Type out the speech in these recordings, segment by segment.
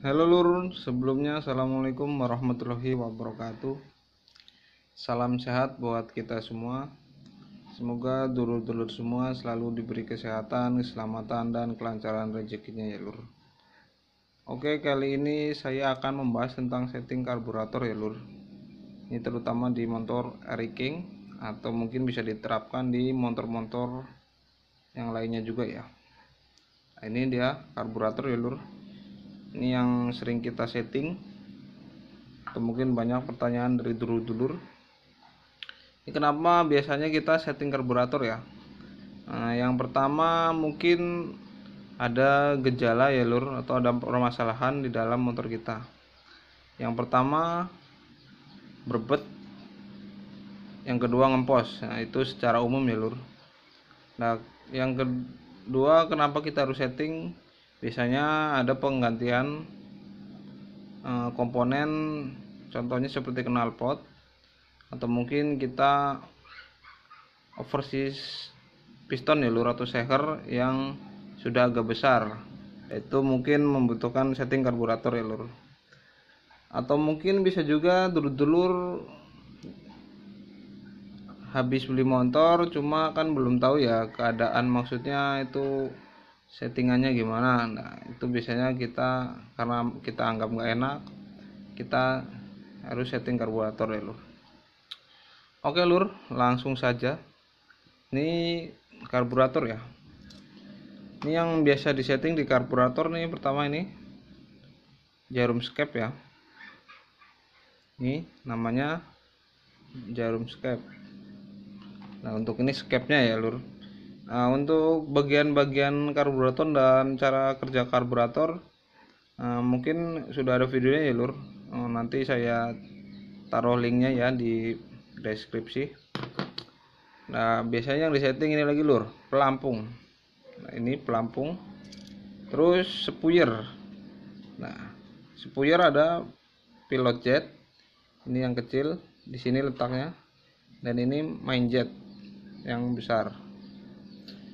Halo Lur, sebelumnya Assalamualaikum warahmatullahi wabarakatuh. Salam sehat buat kita semua. Semoga dulur-dulur semua selalu diberi kesehatan, keselamatan, dan kelancaran rezekinya ya Lur. Oke, kali ini saya akan membahas tentang setting karburator ya Lur. Ini terutama di motor Airy King atau mungkin bisa diterapkan di motor-motor yang lainnya juga ya. Nah, ini dia karburator ya Lur. Ini yang sering kita setting, atau mungkin banyak pertanyaan dari dulur-dulur. Ini kenapa biasanya kita setting karburator ya? Nah, yang pertama mungkin ada gejala ya Lur, atau ada permasalahan di dalam motor kita. Yang pertama berbet, yang kedua ngempos. Nah, itu secara umum ya Lur. Nah, yang kedua kenapa kita harus setting? Biasanya ada penggantian komponen, contohnya seperti knalpot, atau mungkin kita overseas piston ya Lur, atau seher yang sudah agak besar. Itu mungkin membutuhkan setting karburator ya Lur. Atau mungkin bisa juga dulur-dulur habis beli motor cuma kan belum tahu ya keadaan, maksudnya itu settingannya gimana. Nah, itu biasanya kita, karena kita anggap nggak enak, kita harus setting karburator ya Lur. Oke Lur, langsung saja. Ini karburator ya. Ini yang biasa disetting di karburator nih, pertama ini jarum skep ya. Ini namanya jarum skep. Nah, untuk ini skepnya ya Lur. Nah, untuk bagian-bagian karburator dan cara kerja karburator mungkin sudah ada videonya ya Lur. Nanti saya taruh linknya ya di deskripsi. Nah, biasanya yang disetting ini lagi Lur, pelampung. Nah, ini pelampung. Terus spuyer. Nah, spuyer ada pilot jet. Ini yang kecil, di sini letaknya. Dan ini main jet yang besar.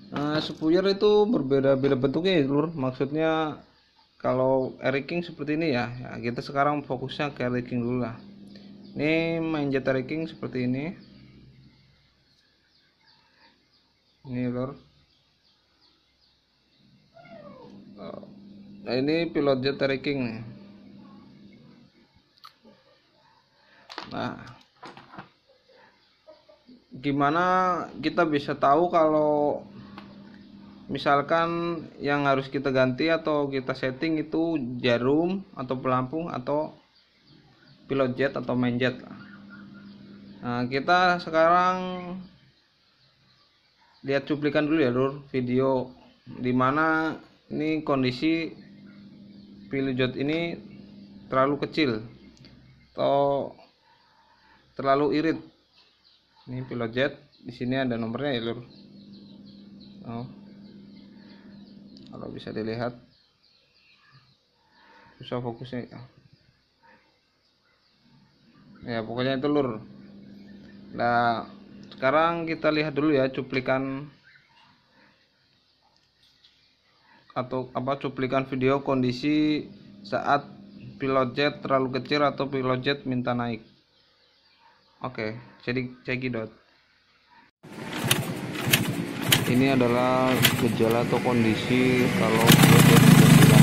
Nah, spuyer itu berbeda-beda bentuknya ya Lur. Maksudnya kalau Airy King seperti ini ya. Ya, kita sekarang fokusnya ke Airy King dulu lah. Ini main jet Airy King seperti ini. Ini Lur. Nah, ini pilot jet Airy King nih. Nah, gimana kita bisa tahu kalau misalkan yang harus kita ganti atau kita setting itu jarum atau pelampung atau pilot jet atau main jet? Nah, kita sekarang lihat cuplikan dulu ya Lur, video dimana ini kondisi pilot jet ini terlalu kecil atau terlalu irit. Ini pilot jet, di sini ada nomornya ya Lur. Kalau bisa dilihat, susah fokusnya ya, pokoknya itu Lur. Nah, sekarang kita lihat dulu ya cuplikan atau cuplikan video kondisi saat pilot jet terlalu kecil atau pilot jet minta naik. Oke, jadi cekidot. Ini adalah gejala atau kondisi kalau pilot jet sudah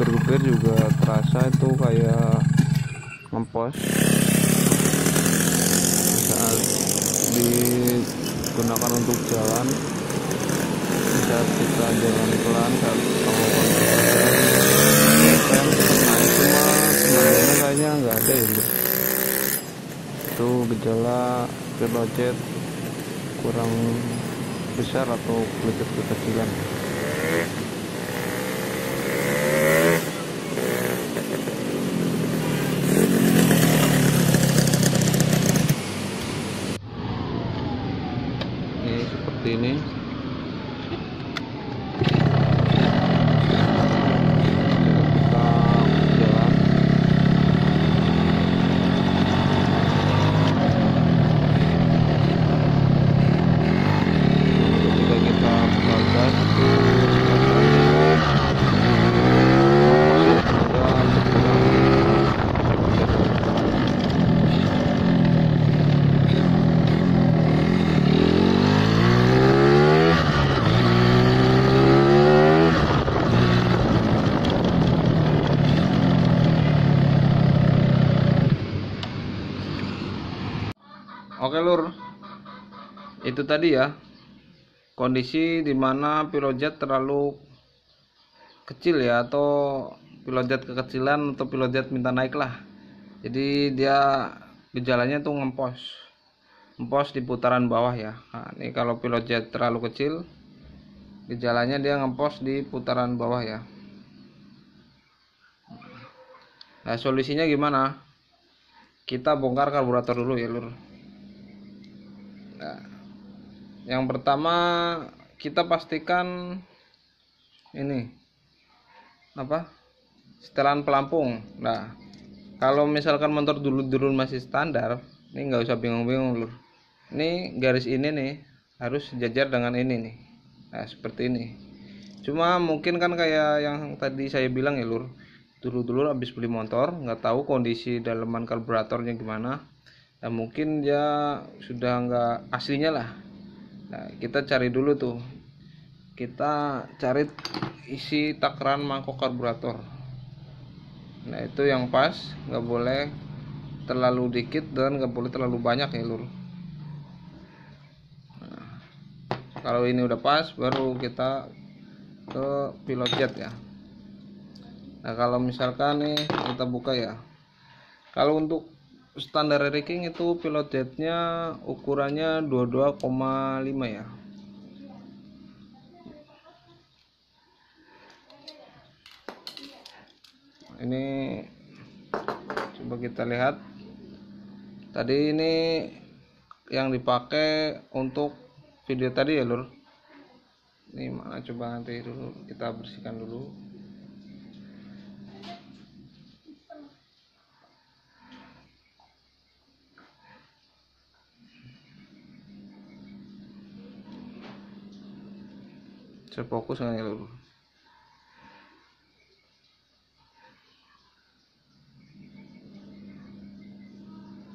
geber-geber juga terasa itu kayak ngempos. digunakan untuk jalan saat kita jalan pelan, saat kita mau konsen. Nah cuma sebenarnya kayaknya nggak ada ya bro. Itu gejala pilot jet kurang besar atau pilot kekecilan. Ini seperti ini. Oke lur, itu tadi ya kondisi dimana pilot jet terlalu kecil ya, atau pilot jet kekecilan, atau pilot jet minta naik lah. Jadi dia gejalanya tuh ngempos di putaran bawah ya. Nah, ini kalau pilot jet terlalu kecil, gejalanya dia ngempos di putaran bawah ya. Nah solusinya gimana? Kita bongkar karburator dulu ya lur. Nah, yang pertama kita pastikan ini apa, setelan pelampung. Nah kalau misalkan motor dulu masih standar, ini nggak usah bingung-bingung lur. Ini garis ini nih harus sejajar dengan ini nih. Nah seperti ini. Cuma mungkin kan kayak yang tadi saya bilang ya lur, dulu habis beli motor nggak tahu kondisi daleman karburatornya gimana. Nah mungkin dia sudah nggak aslinya lah. Nah kita cari dulu tuh, kita cari isi takaran mangkok karburator. Nah itu yang pas, nggak boleh terlalu dikit dan nggak boleh terlalu banyak ya lur. Nah, kalau ini udah pas baru kita ke pilot jet ya. Nah kalau misalkan nih kita buka ya, kalau untuk standar ranking itu pilot jetnya ukurannya 22,5 ya. Ini coba kita lihat. Tadi ini yang dipakai untuk video tadi ya lur. Ini mana, coba nanti dulu kita bersihkan dulu. Saya fokus nggak ya lur?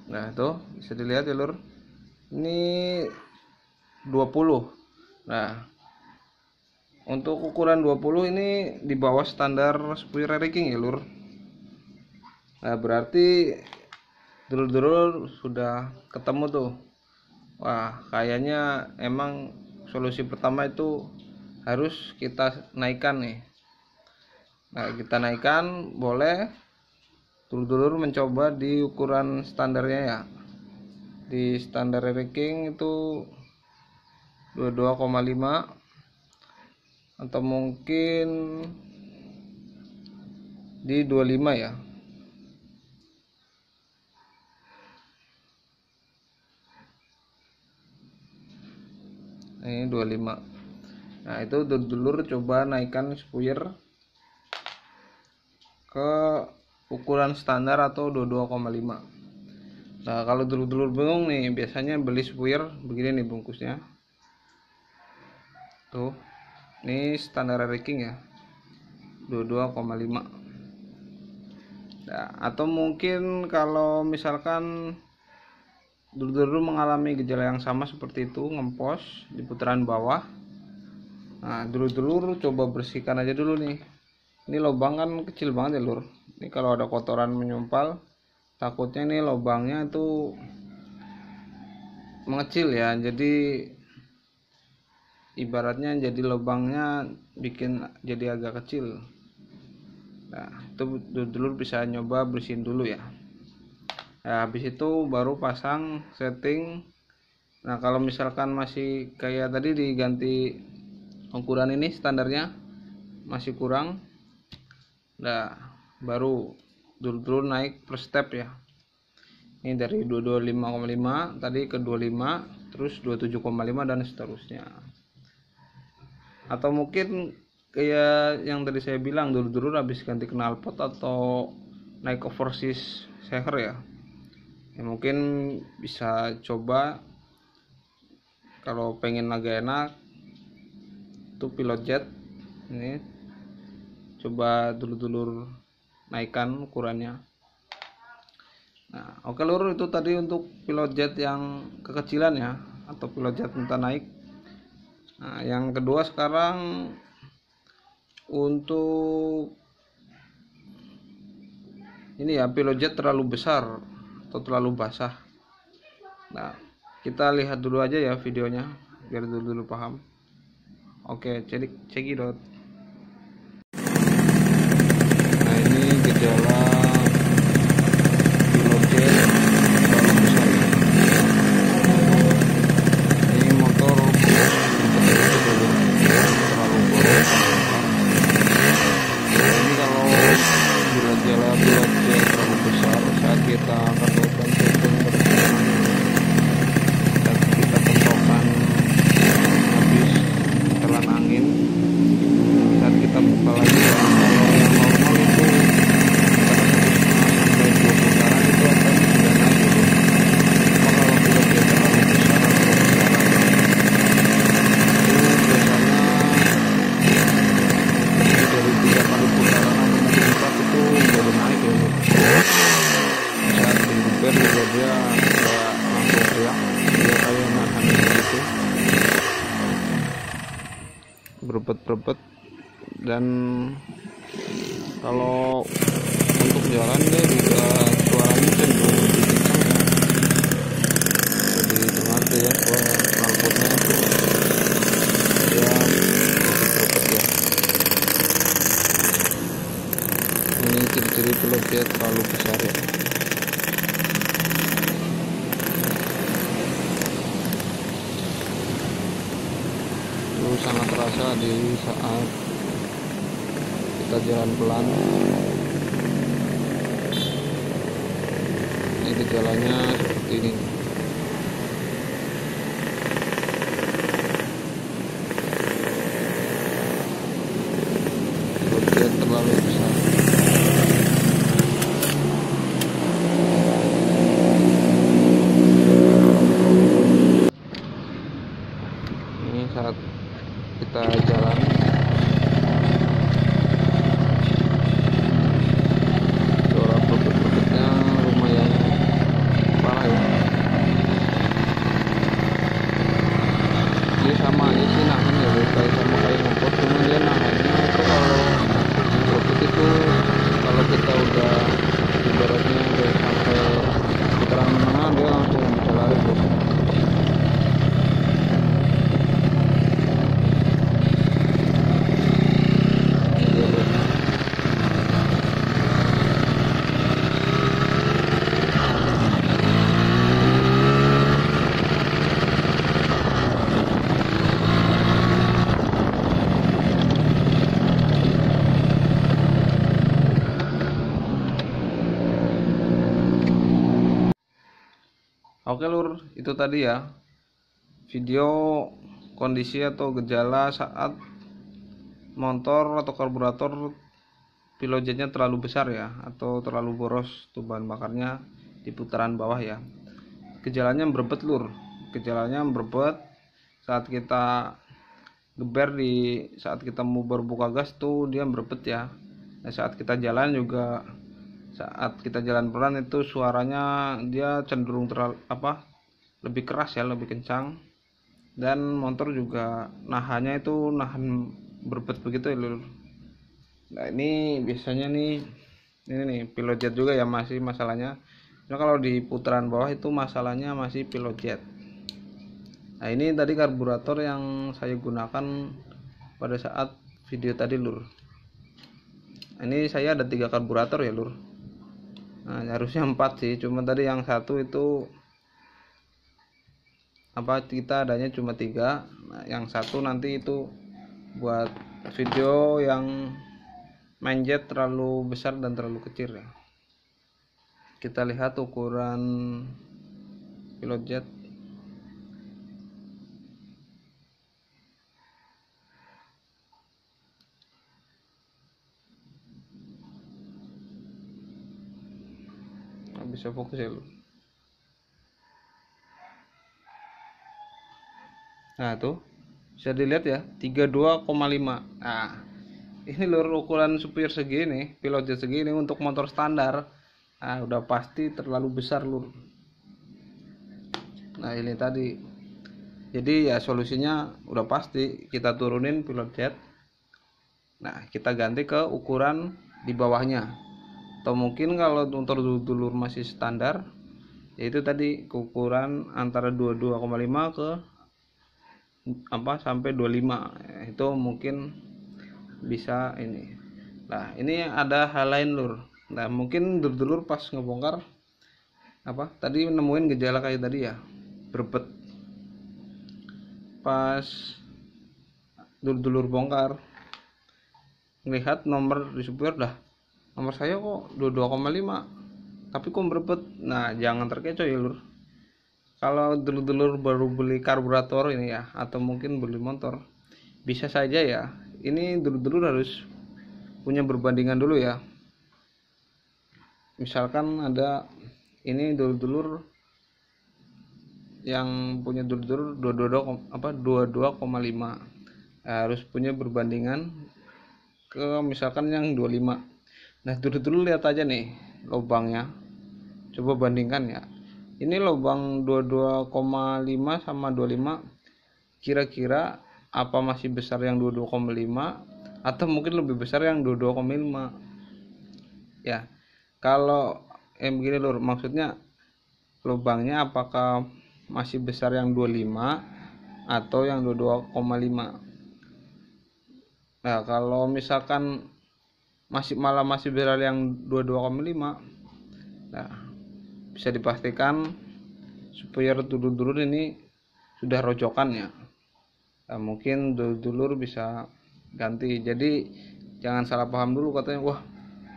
Nah tuh bisa dilihat ya lur, ini 20. Nah untuk ukuran 20 ini di bawah standar spui ranking ya lur. Nah berarti dulur-dulur sudah ketemu tuh. Wah kayaknya emang solusi pertama itu harus kita naikkan nih. Nah kita naikkan, boleh dulur-dulur mencoba di ukuran standarnya ya. Di standar ranking itu 22,5 atau mungkin di 25 ya. Ini 25. Nah itu dulur coba naikkan spuyer ke ukuran standar atau 22,5. Nah kalau dulur-dulur bingung nih, biasanya beli spuyer begini nih bungkusnya tuh. Ini standar ranking ya, 22,5. Nah, atau mungkin kalau misalkan dulur-dulur mengalami gejala yang sama seperti itu, ngempos di putaran bawah, nah dulur-dulur coba bersihkan aja dulu nih. Ini lubang kan kecil banget ya lur. Ini kalau ada kotoran menyumpal, takutnya ini lubangnya itu mengecil ya, jadi ibaratnya jadi lubangnya bikin jadi agak kecil. Nah, itu dulur bisa nyoba bersihin dulu ya. Nah, habis itu baru pasang setting. Nah, kalau misalkan masih kayak tadi diganti ukuran ini standarnya masih kurang, nah baru dulur naik per step ya. Ini dari 25,5 tadi ke 25, terus 27,5 dan seterusnya. Atau mungkin kayak yang tadi saya bilang, dulur habis ganti knalpot atau naik overseas seher ya. Mungkin bisa coba kalau pengen agak enak itu pilot jet ini, coba dulur naikkan ukurannya. Nah, oke lur, itu tadi untuk pilot jet yang kekecilan ya, atau pilot jet minta naik. Nah, yang kedua sekarang untuk ini ya, pilot jet terlalu besar atau terlalu basah. Nah, kita lihat dulu aja ya videonya biar dulu paham. Oke, cekidot. Nah, ini gejala pilot jet terlalu besar. Ini motor terlalu boros. Ini kalau gejala pilot jet terlalu besar saat kita lakukan setting berjalan, saat kita pentokkan habis telan angin, saat kita buka lagi ya. Kalau yang normal itu sampai 2 putaran itu akan sudah naik gitu. Cuma kalau pilot jet terlalu besar atau besaran itu biasanya dari 3 kali putaran atau mungkin 4 itu baru naik ya. Saat digeber juga dia kayak langsung teriak, dia kayak nahan gitu, berebet, dan kalau untuk jalan dia juga suaranya cenderung lebih kencang ya. Jadi dengar tuh ya suara knalpotnya tuh dia berebet ya. Ini ciri-ciri pilot jet terlalu besar ya. Itu sangat terasa di saat kita jalan pelan. Ini gejalanya seperti ini. Pilot jet terlalu besar. Ini saat kita jalan, suara berebet-berebetnya lumayan parah ya. Dia sama aja sih nahan ya, kayak sama kayak ngopot, cuma dia nahannya itu kalau berebet itu kalau kita udah ibaratnya udah sampai putaran menengah dia langsung bisa lari bos. Oke lur, itu tadi ya video kondisi atau gejala saat motor atau karburator pilot jetnya terlalu besar ya, atau terlalu boros tuh bahan bakarnya di putaran bawah ya. Gejalanya berebet lur, gejalanya berebet saat kita geber, saat kita mau berbuka gas tuh dia berebet ya. Nah, saat kita jalan juga, saat kita jalan pelan itu suaranya dia cenderung lebih keras ya, lebih kencang, dan motor juga nahannya itu nahan berebet begitu ya lur. Nah, ini biasanya nih, ini nih pilot jet juga ya masih masalahnya. Nah, kalau di putaran bawah itu masalahnya masih pilot jet. Nah, ini tadi karburator yang saya gunakan pada saat video tadi lur. Ini saya ada 3 karburator ya lur. Nah, harusnya 4 sih, cuma tadi yang satu itu kita adanya cuma 3. Nah, yang satu nanti itu buat video yang main jet terlalu besar dan terlalu kecil ya. Kita lihat ukuran pilot jet. Bisa fokus ya lur. Nah tuh bisa dilihat ya 32,5. Nah ini lur, ukuran supir segini, pilot jet segini untuk motor standar, nah udah pasti terlalu besar lur. Nah ini tadi, jadi ya solusinya udah pasti kita turunin pilot jet. Nah kita ganti ke ukuran di bawahnya, atau mungkin kalau untuk dulur masih standar yaitu tadi ke ukuran antara 22,5 ke sampai 25, itu mungkin bisa ini. Nah ini ada hal lain lur. Nah mungkin dulur pas ngebongkar tadi nemuin gejala kayak tadi ya, berbet. Pas dulur bongkar melihat nomor di supir, nomor saya kok 22,5 tapi kok berbet. Nah jangan terkecoh ya lur. Kalau dulur baru beli karburator ini ya, atau mungkin beli motor, bisa saja ya ini dulur harus punya berbandingan dulu ya. Misalkan ada ini dulur yang punya dulur 22,5, harus punya berbandingan ke misalkan yang 25. Nah dulur lihat aja nih lubangnya, coba bandingkan ya. Ini lubang 22,5 sama 25, kira-kira apa masih besar yang 22,5 atau mungkin lebih besar yang 22,5 ya. Kalau begini lur, maksudnya lubangnya apakah masih besar yang 25 atau yang 22,5. Nah kalau misalkan masih besar yang 22,5, nah bisa dipastikan supaya dulur ini sudah rojokan ya. Nah, mungkin dulur bisa ganti. Jadi jangan salah paham dulu,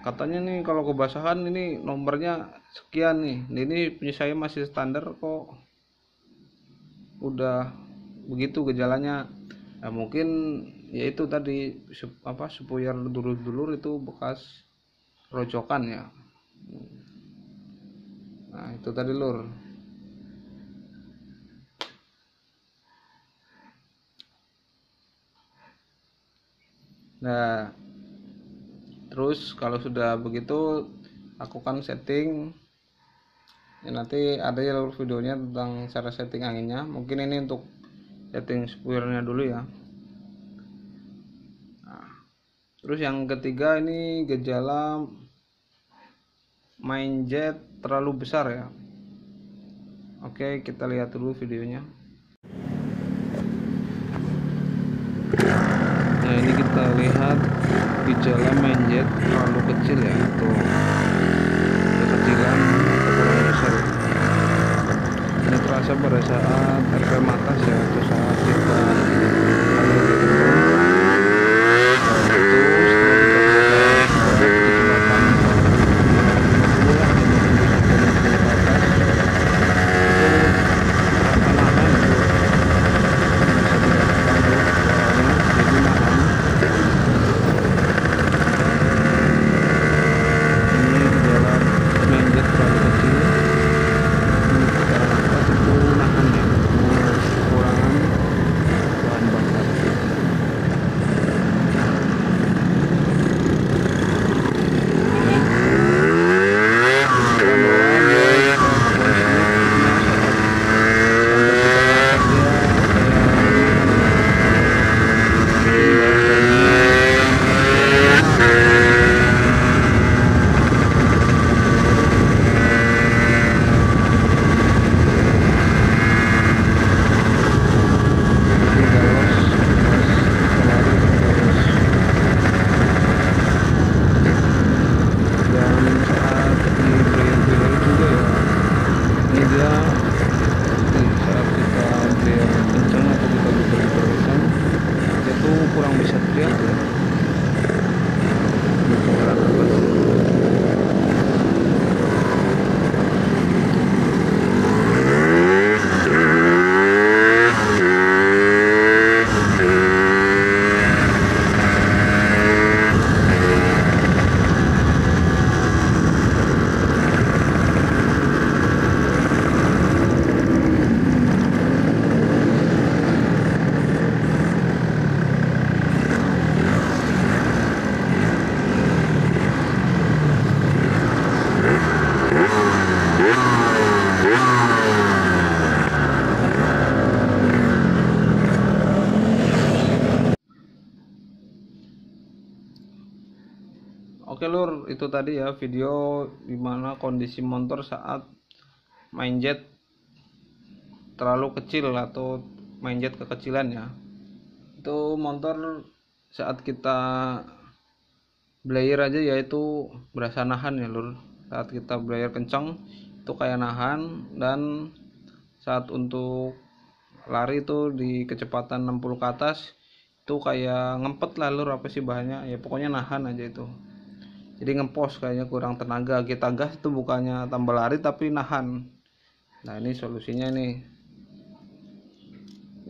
katanya nih kalau kebasahan ini nomornya sekian nih, ini punya saya masih standar kok udah begitu gejalanya. Nah, mungkin yaitu tadi supaya dulur itu bekas rojokan ya. Nah itu tadi lur. Nah terus kalau sudah begitu lakukan setting ya, nanti ada ya lur videonya tentang cara setting anginnya. Mungkin ini untuk setting spoilernya dulu ya. Nah, terus yang ketiga ini gejala main jet terlalu besar ya. Oke, kita lihat dulu videonya. Nah ini kita lihat gejala main jet terlalu kecil ya, tuh kekecilan atau kurang besar. Ini terasa pada saat RPM atas ya, atau saat kita lur, itu tadi ya video dimana kondisi motor saat main jet terlalu kecil atau main jet kekecilan ya. Itu motor saat kita belayer aja ya itu berasa nahan ya lur. Saat kita belayer kencang itu kayak nahan, dan saat untuk lari itu di kecepatan 60 ke atas itu kayak ngempet lah lur, apa sih bahannya ya, pokoknya nahan aja itu. Jadi ngepos, kayaknya kurang tenaga. Kita gas itu bukannya tambah lari tapi nahan. Nah ini solusinya nih,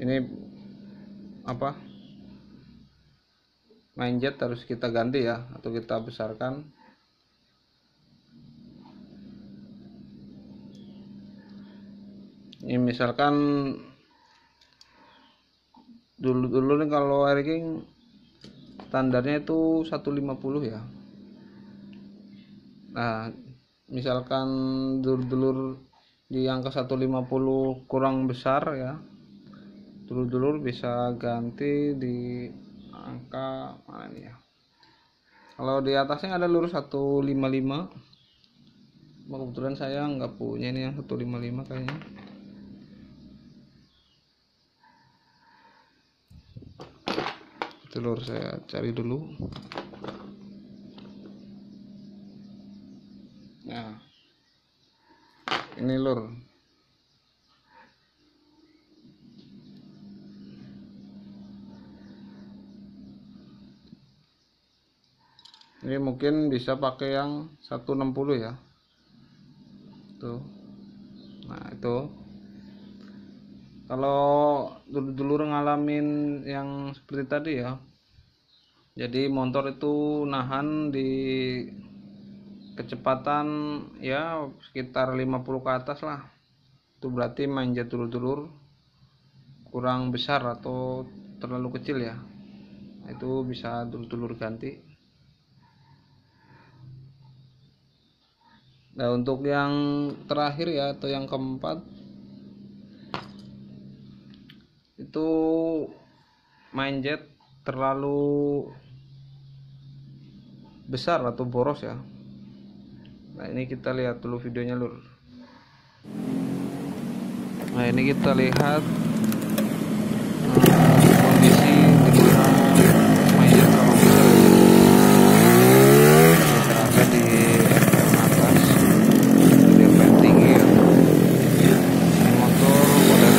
ini apa, main jet harus kita ganti ya, atau kita besarkan. Ini misalkan dulu nih kalau air king standarnya itu 150 ya. Nah misalkan dulur-dulur di angka 150 kurang besar ya, dulur-dulur bisa ganti di angka mana nih ya, kalau di atasnya ada lurus 155. Kebetulan saya nggak punya ini yang 155 kayaknya. Itu lur, saya cari dulu. Nah ini lur, ini mungkin bisa pakai yang 160 ya tuh. Nah itu kalau dulu ngalamin yang seperti tadi ya, jadi motor itu nahan di kecepatan ya sekitar 50 ke atas lah, itu berarti main jet dulur-dulur kurang besar atau terlalu kecil ya. Nah, itu bisa dulur-dulur ganti. Nah untuk yang terakhir ya, atau yang keempat, itu main jet terlalu besar atau boros ya. Nah ini kita lihat dulu videonya lur. Nah ini kita lihat kondisi dimana main jet terlalu besar ya. Kita ada di RPM atas, di RPM tinggi ya. Ini motor pada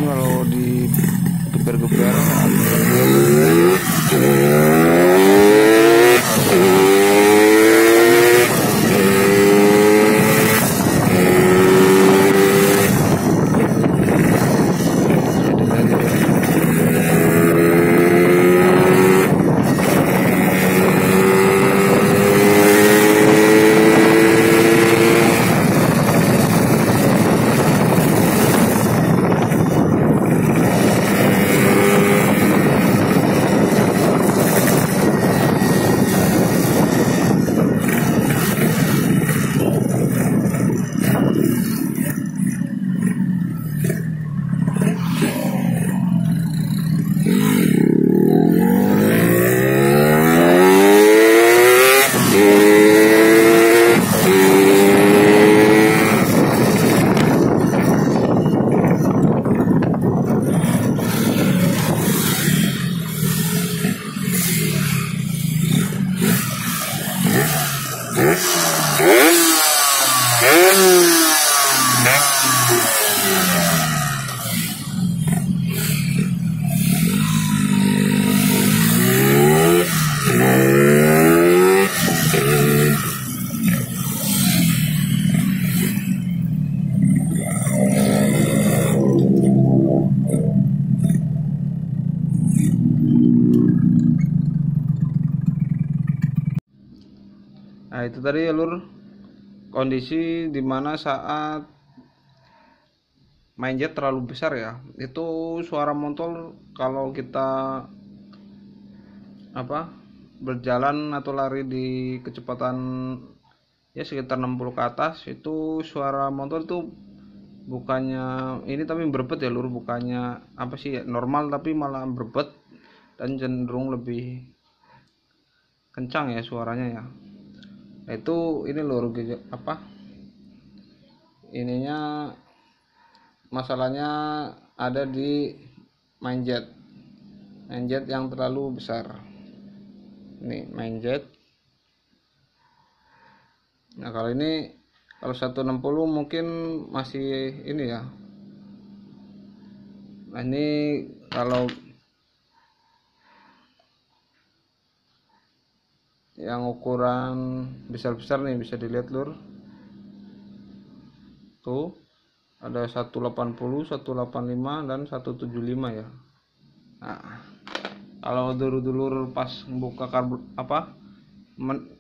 kalau digeber-geber Nah itu tadi ya lur, kondisi dimana saat main jet terlalu besar ya, itu suara motor kalau kita berjalan atau lari di kecepatan ya sekitar 60 ke atas, itu suara motor tuh bukannya ini tapi berbet ya lur, bukannya normal, tapi malah berbet dan cenderung lebih kencang ya suaranya ya. Nah, itu ini lur ininya masalahnya ada di main jet yang terlalu besar. Ini main jet. Nah kalau 160 mungkin masih ini ya. Nah ini kalau yang ukuran besar-besar nih bisa dilihat lur, tuh ada 180, 185 dan 175 ya. Nah kalau dulur-dulur pas membuka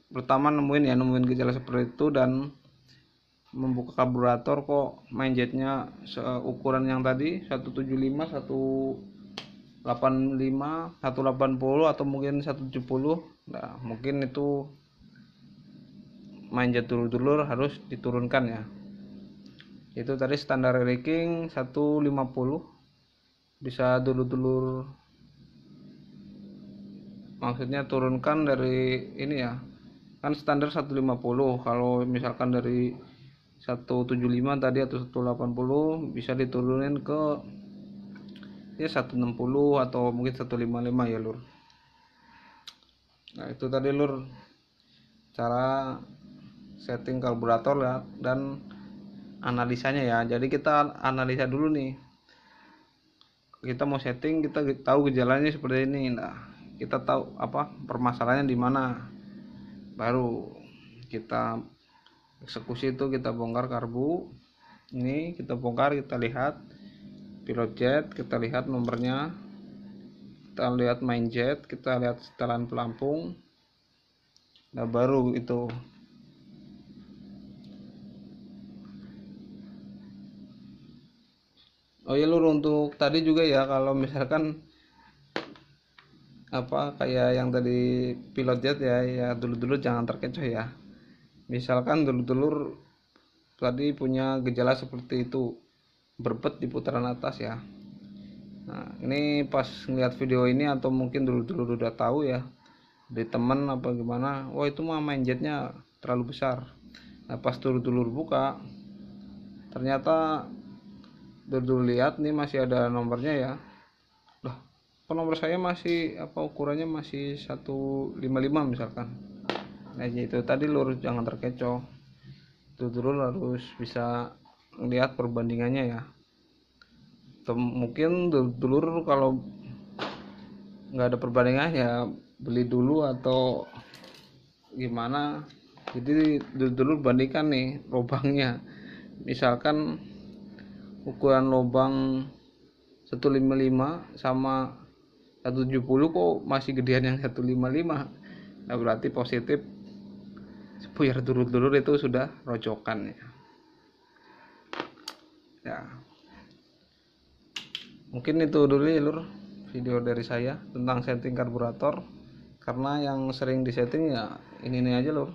pertama nemuin gejala seperti itu dan membuka karburator kok main jetnya seukuran yang tadi 175, 185, 180 atau mungkin 170. Nah mungkin itu main jet dulur-dulur harus diturunkan ya. Itu tadi standar ranking 150, bisa dulur-dulur maksudnya turunkan dari ini ya, kan standar 150. Kalau misalkan dari 175 tadi atau 180 bisa diturunin ke ya 160 atau mungkin 155 ya lur. Nah itu tadi lur cara setting karburator ya dan analisanya ya. Jadi kita analisa dulu nih, kita mau setting, kita tahu gejalanya seperti ini. Nah kita tahu permasalahannya di mana, baru kita eksekusi. Itu kita bongkar karbu, ini kita bongkar, kita lihat pilot jet, kita lihat nomornya, kita lihat main jet, kita lihat setelan pelampung. Nah baru itu oh ya lur, untuk tadi juga ya, kalau misalkan kayak yang tadi pilot jet ya dulu-dulu jangan terkecoh ya. Misalkan dulur-dulur tadi punya gejala seperti itu, berbet di putaran atas ya. Nah ini pas ngeliat video ini atau mungkin dulur-dulur udah tahu ya dari temen apa gimana, wah itu mah main jetnya terlalu besar. Nah pas dulur-dulur buka, ternyata dulur lihat nih masih ada nomornya ya. Loh, nomor saya masih ukurannya masih 155 misalkan. Nah itu tadi lur, jangan terkecoh. Dulur harus bisa lihat perbandingannya ya. Atau mungkin dulur kalau nggak ada perbandingan ya beli dulu atau gimana. Jadi dulur bandingkan nih lubangnya. Misalkan ukuran lubang 155 sama 170 kok masih gedean yang 155. Nah berarti positif biar dulur-dulur itu sudah rojokan ya. Mungkin itu dulu ya lur video dari saya tentang setting karburator, karena yang sering disetting ya ini aja lur.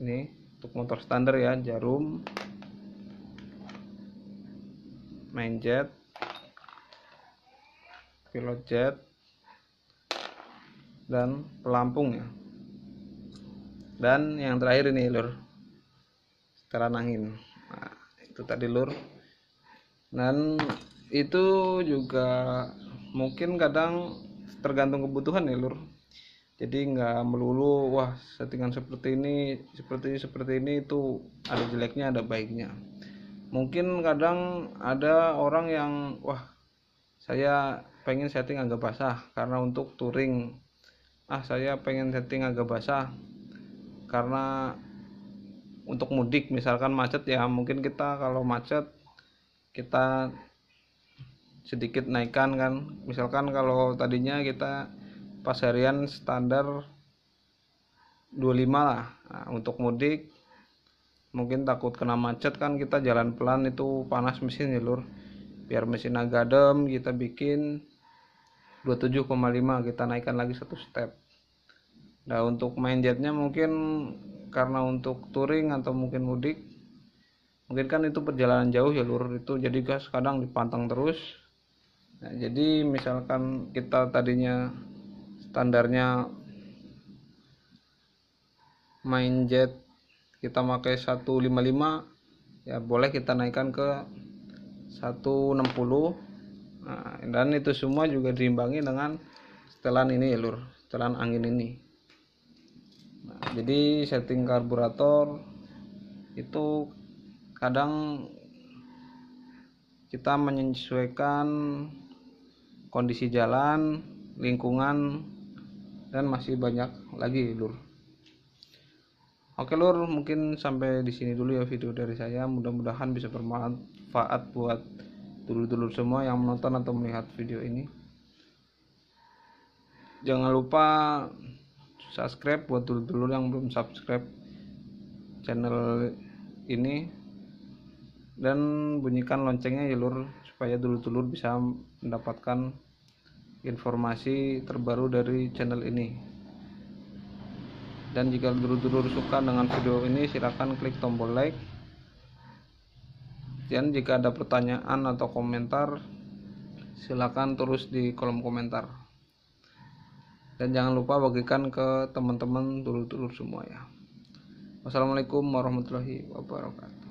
Ini untuk motor standar ya, jarum, main jet, pilot jet, dan pelampung ya. Dan yang terakhir ini lur, setelan angin. Nah itu tadi lur. Dan itu juga mungkin kadang tergantung kebutuhan ya lur. Jadi nggak melulu wah settingan seperti ini itu ada jeleknya ada baiknya. Mungkin kadang ada orang yang wah saya pengen setting agak basah karena untuk touring, saya pengen setting agak basah karena untuk mudik misalkan macet ya. Mungkin kita kalau macet kita sedikit naikkan kan, misalkan kalau tadinya kita pas harian standar 25 lah. Nah, untuk mudik mungkin takut kena macet kan, kita jalan pelan, itu panas mesin ya lur. Biar mesin agak adem kita bikin 27,5, kita naikkan lagi satu step. Nah untuk main jetnya mungkin karena untuk touring atau mungkin mudik, mungkin kan itu perjalanan jauh ya lur, itu jadi gas kadang dipantang terus. Nah, jadi misalkan kita tadinya standarnya main jet kita pakai 155, ya boleh kita naikkan ke 160. Nah, dan itu semua juga diimbangi dengan setelan ini ya lur, setelan angin ini. Nah, jadi setting karburator itu kadang kita menyesuaikan kondisi jalan, lingkungan, dan masih banyak lagi lur. Oke lur, mungkin sampai di sini dulu ya video dari saya. Mudah-mudahan bisa bermanfaat buat dulur-dulur semua yang menonton atau melihat video ini. Jangan lupa subscribe buat dulur-dulur yang belum subscribe channel ini, dan bunyikan loncengnya ya lur, supaya dulur-dulur bisa mendapatkan informasi terbaru dari channel ini. Dan jika dulur-dulur suka dengan video ini, silahkan klik tombol like. Dan jika ada pertanyaan atau komentar, silahkan tulis di kolom komentar. Dan jangan lupa bagikan ke teman-teman dulur-dulur semua ya. Wassalamualaikum warahmatullahi wabarakatuh.